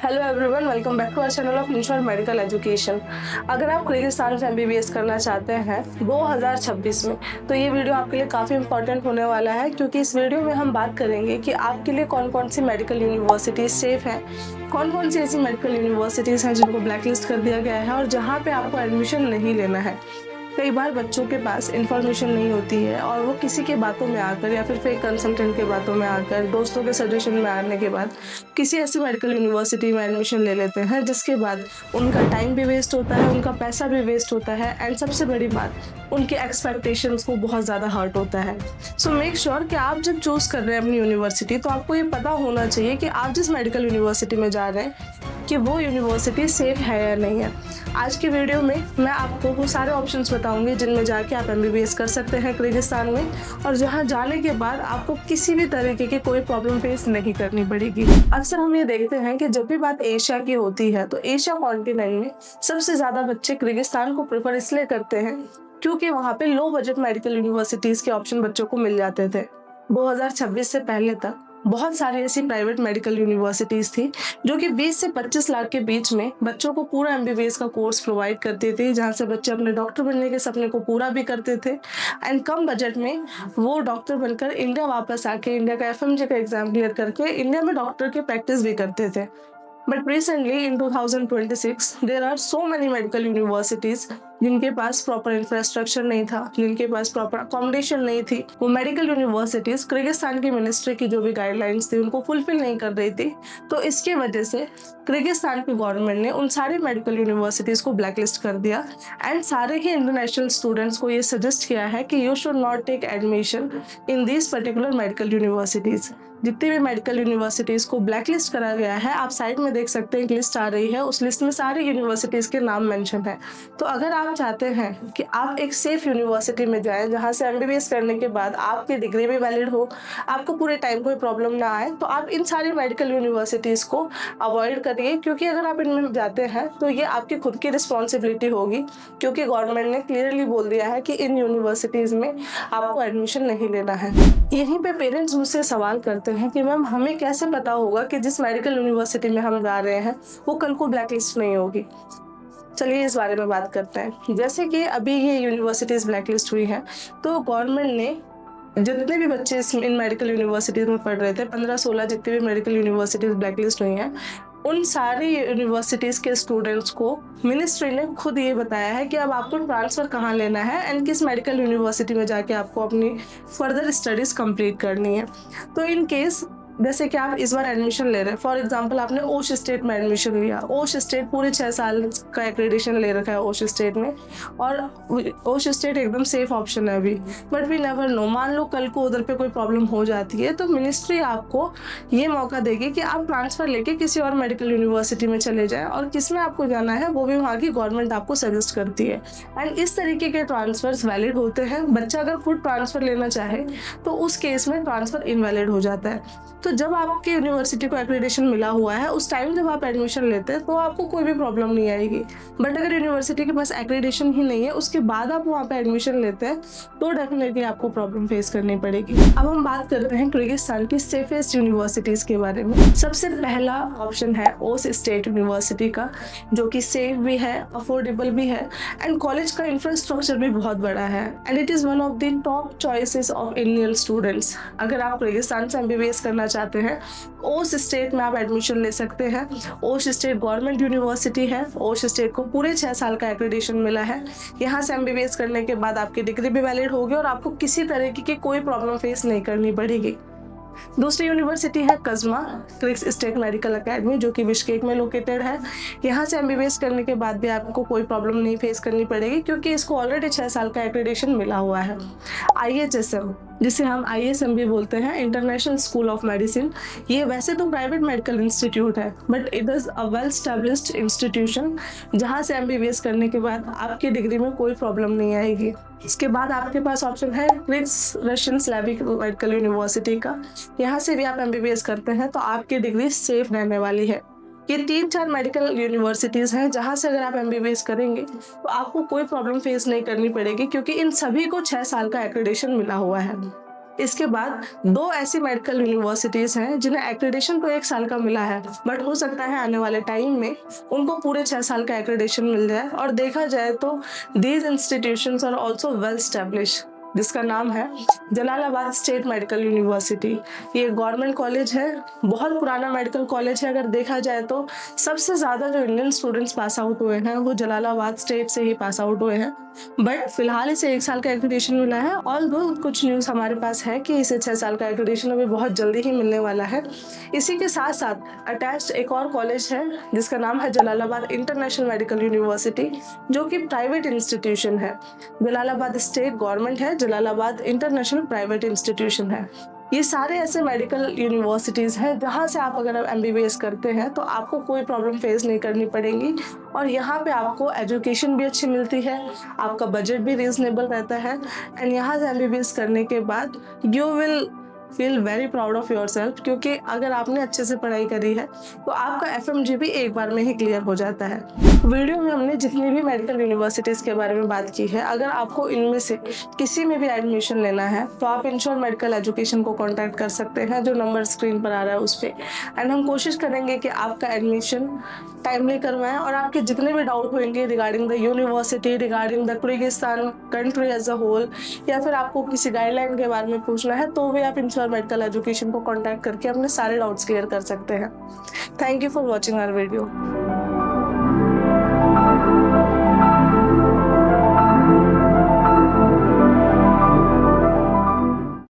Hello everyone, welcome back to our channel of Insure Medical Education. अगर आप Kyrgyzstan से MBBS करना चाहते हैं 2026 में, तो ये वीडियो आपके लिए काफ़ी इंपॉर्टेंट होने वाला है, क्योंकि इस वीडियो में हम बात करेंगे कि आपके लिए कौन कौन सी मेडिकल यूनिवर्सिटीज सेफ हैं, कौन कौन सी ऐसी मेडिकल यूनिवर्सिटीज़ हैं जिनको ब्लैकलिस्ट कर दिया गया है और जहाँ पे आपको एडमिशन नहीं लेना है। कई बार बच्चों के पास इन्फॉर्मेशन नहीं होती है और वो किसी के बातों में आकर या फिर फेक कंसल्टेंट के बातों में आकर, दोस्तों के सजेशन में आने के बाद किसी ऐसी मेडिकल यूनिवर्सिटी में एडमिशन ले लेते हैं, जिसके बाद उनका टाइम भी वेस्ट होता है, उनका पैसा भी वेस्ट होता है एंड सबसे बड़ी बात, उनके एक्सपेक्टेशंस को बहुत ज़्यादा हर्ट होता है। सो मेक श्योर कि आप जब चूज़ कर रहे हैं अपनी यूनिवर्सिटी, तो आपको ये पता होना चाहिए कि आप जिस मेडिकल यूनिवर्सिटी में जा रहे हैं कि वो यूनिवर्सिटी सेफ है या नहीं है। आज की वीडियो में मैं आपको वो सारे ऑप्शंस बताऊंगी जिनमें जाके आप एमबीबीएस कर सकते हैं किर्गिस्तान में, और जहां जाने के बाद आपको किसी भी तरीके की कोई प्रॉब्लम फेस नहीं करनी पड़ेगी। अक्सर हम ये देखते हैं कि जब भी बात एशिया की होती है, तो एशिया कॉन्टिनेंट में सबसे ज़्यादा बच्चे किर्गिस्तान को प्रेफर इसलिए करते हैं क्योंकि वहाँ पे लो बजट मेडिकल यूनिवर्सिटीज़ के ऑप्शन बच्चों को मिल जाते थे। 2026 से पहले तक बहुत सारी ऐसी प्राइवेट मेडिकल यूनिवर्सिटीज़ थी जो कि 20 से 25 लाख के बीच में बच्चों को पूरा एमबीबीएस का कोर्स प्रोवाइड करती थी, जहाँ से बच्चे अपने डॉक्टर बनने के सपने को पूरा भी करते थे एंड कम बजट में वो डॉक्टर बनकर इंडिया वापस आके इंडिया का एफएमजी का एग्जाम क्लियर करके इंडिया में डॉक्टर की प्रैक्टिस भी करते थे। But recently in 2026 there are so many medical universities जिनके पास प्रॉपर इंफ्रास्ट्रक्चर नहीं था, जिनके पास प्रॉपर अकोमोडेशन नहीं थी। वो मेडिकल यूनिवर्सिटीज़ किर्गिस्तान की मिनिस्ट्री की जो भी गाइडलाइंस थी उनको फुलफिल नहीं कर रही थी। तो इसकी वजह से किर्गिस्तान की गवर्नमेंट ने उन सारी मेडिकल यूनिवर्सिटीज़ को ब्लैकलिस्ट कर दिया एंड सारे ही इंटरनेशनल स्टूडेंट्स को ये सजेस्ट किया है कि you should not take admission in this particular medical universities. जितनी भी मेडिकल यूनिवर्सिटीज़ को ब्लैकलिस्ट करा गया है, आप साइड में देख सकते हैं एक लिस्ट आ रही है, उस लिस्ट में सारी यूनिवर्सिटीज़ के नाम मेंशन है। तो अगर आप चाहते हैं कि आप एक सेफ यूनिवर्सिटी में जाएं जहां से एमबीबीएस करने के बाद आपकी डिग्री भी वैलिड हो, आपको पूरे टाइम कोई प्रॉब्लम ना आए, तो आप इन सारी मेडिकल यूनिवर्सिटीज़ को अवॉइड करिए, क्योंकि अगर आप इनमें जाते हैं तो ये आपकी खुद की रिस्पॉन्सिबिलिटी होगी, क्योंकि गवर्नमेंट ने क्लियरली बोल दिया है कि इन यूनिवर्सिटीज़ में आपको एडमिशन नहीं लेना है। यहीं पे पेरेंट्स मुझसे सवाल करते हैं कि मैम हमें कैसे पता होगा कि जिस मेडिकल यूनिवर्सिटी में हम जा रहे हैं वो कल को ब्लैकलिस्ट नहीं होगी। चलिए इस बारे में बात करते हैं। जैसे कि अभी ये यूनिवर्सिटीज़ ब्लैकलिस्ट हुई हैं, तो गवर्नमेंट ने जितने भी बच्चे इन मेडिकल यूनिवर्सिटीज़ में पढ़ रहे थे, 15-16 जितने भी मेडिकल यूनिवर्सिटीज़ ब्लैकलिस्ट हुई हैं, उन सारी यूनिवर्सिटीज़ के स्टूडेंट्स को मिनिस्ट्री ने खुद ये बताया है कि अब आपको ट्रांसफ़र कहाँ लेना है एंड किस मेडिकल यूनिवर्सिटी में जाके आपको अपनी फर्दर स्टडीज़ कंप्लीट करनी है। तो इन केस जैसे कि आप इस बार एडमिशन ले रहे हैं, फॉर एग्जांपल आपने ओश स्टेट में एडमिशन लिया, ओश स्टेट पूरे 6 साल का एक्रेडिशन ले रखा है ओश स्टेट में, और ओश स्टेट एकदम सेफ ऑप्शन है अभी। बट वी नेवर नो, मान लो कल को उधर पे कोई प्रॉब्लम हो जाती है, तो मिनिस्ट्री आपको ये मौका देगी कि आप ट्रांसफ़र लेके किसी और मेडिकल यूनिवर्सिटी में चले जाएँ, और किस में आपको जाना है वो भी वहाँ की गवर्नमेंट आपको सजेस्ट करती है। एंड इस तरीके के ट्रांसफ़र्स वैलिड होते हैं। बच्चा अगर खुद ट्रांसफ़र लेना चाहे तो उस केस में ट्रांसफ़र इनवैलिड हो जाता है। तो जब आपकी यूनिवर्सिटी को एक्रेडिटेशन मिला हुआ है, उस टाइम जब आप एडमिशन लेते हैं तो आपको कोई भी प्रॉब्लम नहीं आएगी। बट अगर यूनिवर्सिटी के पास एक्रेडिटेशन ही नहीं है, उसके बाद आप वहाँ पे एडमिशन लेते हैं, तो डेफिनेटली आपको प्रॉब्लम फेस करनी पड़ेगी। अब हम बात करते हैं किर्गिस्तान की सेफेस्ट यूनिवर्सिटीज़ के बारे में। सबसे पहला ऑप्शन है ओश स्टेट यूनिवर्सिटी का, जो कि सेफ भी है, अफोर्डेबल भी है एंड कॉलेज का इंफ्रास्ट्रक्चर भी बहुत बड़ा है and it is one of the top choices of Indian students. अगर आप किर्गिस्तान से एमबीबीएस करना चाहते हैं, ओश स्टेट में आप एडमिशन ले सकते हैं। ओश स्टेट गवर्नमेंट यूनिवर्सिटी है। ओश स्टेट को पूरे 6 साल का एक्रेडिटेशन मिला है। यहाँ से एमबीबीएस करने के बाद आपकी डिग्री भी वैलिड होगी और आपको किसी तरीके की कोई प्रॉब्लम फेस नहीं करनी पड़ेगी। दूसरी यूनिवर्सिटी है कज़मा क्रिक्स स्टेट मेडिकल एकेडमी, जो कि बिश्केक में लोकेटेड है। यहाँ से एमबीबीएस करने के बाद भी आपको कोई प्रॉब्लम नहीं फेस करनी पड़ेगी, क्योंकि इसको ऑलरेडी 6 साल का एक्रेडिटेशन मिला हुआ है। IHSM, जिसे हम ISM भी बोलते हैं, इंटरनेशनल स्कूल ऑफ मेडिसिन, ये वैसे तो प्राइवेट मेडिकल इंस्टीट्यूट है, but it is a well established institution, जहाँ से एमबीबीएस करने के बाद आपकी डिग्री में कोई प्रॉब्लम नहीं आएगी। इसके बाद आपके पास ऑप्शन है Crick's Russian Slavic medical university का। यहाँ से भी आप एमबीबीएस करते हैं तो आपकी डिग्री सेफ रहने वाली है। ये 3-4 मेडिकल यूनिवर्सिटीज़ हैं जहाँ से अगर आप एमबीबीएस करेंगे तो आपको कोई प्रॉब्लम फेस नहीं करनी पड़ेगी, क्योंकि इन सभी को 6 साल का एक्रेडिटेशन मिला हुआ है। इसके बाद 2 ऐसी मेडिकल यूनिवर्सिटीज़ हैं जिन्हें एक्रेडिशन तो 1 साल का मिला है, बट हो सकता है आने वाले टाइम में उनको पूरे 6 साल का एक्रेडिशन मिल जाए। और देखा जाए तो these institutions are also well establish, जिसका नाम है जलालाबाद स्टेट मेडिकल यूनिवर्सिटी। ये गवर्नमेंट कॉलेज है, बहुत पुराना मेडिकल कॉलेज है। अगर देखा जाए तो सबसे ज़्यादा जो इंडियन स्टूडेंट्स पास आउट हुए हैं वो जलालाबाद स्टेट से ही पास आउट हुए हैं। बट फिलहाल इसे 1 साल का एक्रेडिशन मिला है। ऑल्दो कुछ न्यूज़ हमारे पास है कि इसे 6 साल का एक्रेडिशन अभी बहुत जल्दी ही मिलने वाला है। इसी के साथ साथ अटैच्ड एक और कॉलेज है जिसका नाम है जलालाबाद इंटरनेशनल मेडिकल यूनिवर्सिटी, जो कि प्राइवेट इंस्टीट्यूशन है। जलालाबाद स्टेट गवर्नमेंट है, जलालाबाद इंटरनेशनल प्राइवेट इंस्टीट्यूशन है। ये सारे ऐसे मेडिकल यूनिवर्सिटीज़ हैं जहाँ से आप अगर MBBS करते हैं तो आपको कोई प्रॉब्लम फेस नहीं करनी पड़ेगी। और यहाँ पे आपको एजुकेशन भी अच्छी मिलती है, आपका बजट भी रीजनेबल रहता है। एंड यहाँ से MBBS करने के बाद you will feel very proud of your self, क्योंकि अगर आपने अच्छे से पढ़ाई करी है तो आपका FMG भी एक बार में ही क्लियर हो जाता है। वीडियो में हमने जितनी भी मेडिकल यूनिवर्सिटीज़ के बारे में बात की है, अगर आपको इनमें से किसी में भी एडमिशन लेना है तो आप इंश्योर मेडिकल एजुकेशन को कॉन्टैक्ट कर सकते हैं, जो नंबर स्क्रीन पर आ रहा है उस पर। एंड हम कोशिश करेंगे कि आपका एडमिशन टाइमली करवाएं और आपके जितने भी डाउट होंगे regarding the university, regarding the Kyrgyzstan country as a whole, या फिर आपको किसी गाइडलाइन के बारे में पूछना है, तो भी आप इंश्योर मेडिकल एजुकेशन को कॉन्टैक्ट करके अपने सारे डाउट्स क्लियर कर सकते हैं। Thank you for watching our video.